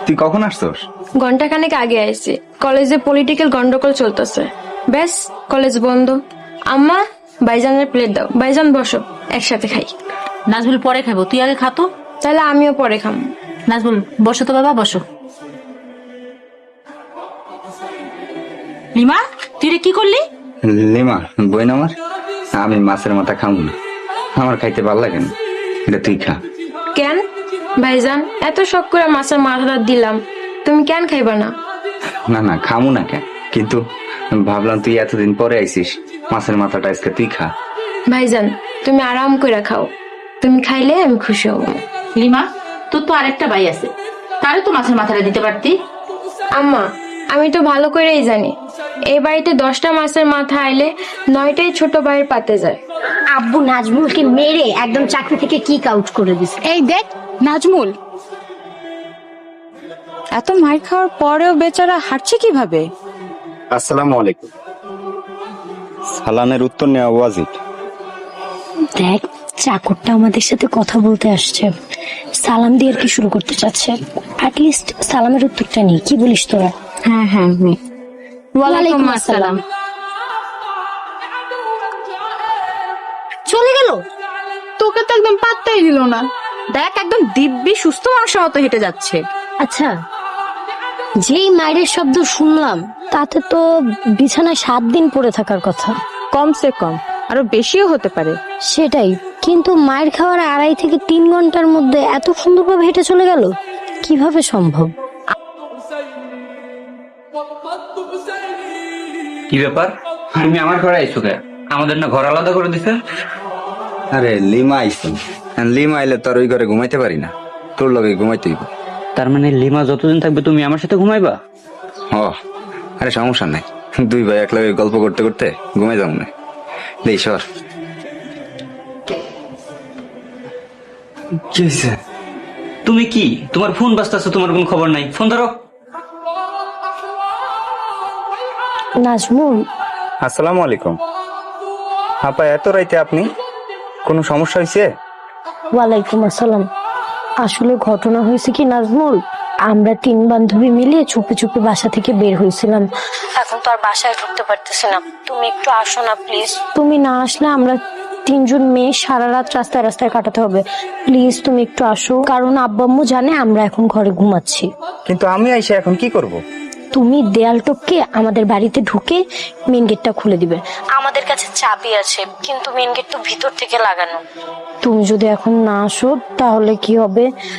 তুই কখন আসছস? ঘন্টাখানেক আগে আইছি। কলেজে পলিটিক্যাল গন্ডগোল চলতেছে, ব্যাস কলেজ বন্ধ। আম্মা, ভাইজানের প্লেট দাও। ভাইজান বসো, একসাথে খাই। নাজবুল পরে খাবো, তুই আগে খাতো। তাহলে আমিও পরে খাম। নাজবুল বসো তো বাবা, বসো। লিমা, তুই রে কি করলি? লিমা বইন আমার, আমি মাছের মাথা খাবো না, আমার খাইতে ভালো লাগে না, এটা তুই খা। কেন ভাইজান, এত শখ করে মাছের মাথাটা দিলাম, তুমি কেন খাইবা না? না না খামু না কেন, কিন্তু ভাবলাম তুই এতদিন পরে আইছিস, মাছের মাথাটা আজকে তুই খা। ভাইজান তুমি আরাম করে খাও, তুমি খাইলে আমি খুশি হব। লিমা, তোর তো আরেকটা ভাই আছে, তারে তো মাছের মাথাটা দিতে পারতি। আম্মা, আমি তো ভালো করেই জানি এই বাড়িতে 10টা মাছের মাথা আইলে 9টাই ছোট ভাইয়ের পাতে যায়। আব্বু নাজমুলকে মেরে একদম চাকরি থেকে কিক আউট করে দিছে। এই দেখ নাজমুল, এত মার খাওয়ার পরেও বেচারা হাঁটছে কিভাবে? আসসালামু আলাইকুম। সালামের উত্তর নেওয়া ওয়াজিব। দেখ, চাকরটা আমাদের সাথে কথা বলতে আসছে, সালাম দিয়ে আর কি শুরু করতে চাচ্ছে। অ্যাটলিস্ট সালামের উত্তরটা নেই, কি বলিস তোরা? হ্যাঁ হ্যাঁ, ওয়ালাইকুম আসসালাম। চলে গেল। তোকে তো একদম পাত্তাই দিল না। দেখ, একদম দিব্যি সুস্থ মানুষের মতো হেঁটে যাচ্ছে। আচ্ছা, যেই মায়ের শব্দ শুনলাম তাতে তো বিছানায় 7 দিন পড়ে থাকার কথা। কমসে কম আরো বেশিও হতে পারে। সেটাই, কিন্তু মায়ের খাওয়ার 2.5 থেকে 3 ঘন্টার মধ্যে এত সুন্দরভাবে হেঁটে চলে গেল, কিভাবে সম্ভব? কি ব্যাপার, তুমি আমার ঘরে আইছো কে? আমাদের না ঘর আলাদা করে দিছে? আরে লিমা আইসুন, লিমা আইলে তোর ওই ঘরে ঘুমাইতে পারি না, তোর লগে ঘুমাইতে হইব। তার মানে লিমা যতদিন থাকবে তুমি আমার সাথে ঘুমাইবা? ও আরে সমস্যা নাই, দুই ভাই একলা গল্প করতে করতে ঘুমাই যাবো না। দেই সর। কি হইছে? তুমি কি, তোমার ফোন বাজতেছে, তোমার কোনো খবর নাই? ফোন ধরো। নাজমুল, আসসালামু আলাইকুম। আপা এত রাইতে আপনি, কোনো সমস্যা হয়েছে? ওয়ালাইকুম আসসালাম। আসলে ঘটনা হয়েছে কি নাজমুল, আমরা 3 বান্ধবী মিলে চুপে চুপে বাসা থেকে বের হয়েছিলাম। এখন তো আর বাসায় ঢুকতে পারতেছি না, তুমি একটু আসো না প্লিজ। তুমি না আসলে আমরা 3 জন মেয়ে সারা রাত রাস্তায় রাস্তায় কাটাতে হবে। প্লিজ তুমি একটু আসো, কারণ আব্বা আম্মু জানে আমরা এখন ঘরে ঘুমাচ্ছি। কিন্তু আমি আইসা এখন কি করব? তুমি দেয়াল টপকে আমাদের বাড়িতে ঢুকে মেন গেটটা খুলে দিবে। আমাদের কাছে চাবি আছে, কিন্তু মেন গেট তো ভিতর থেকে লাগানো। তুমি যদি এখন না আসো তাহলে কি হবে,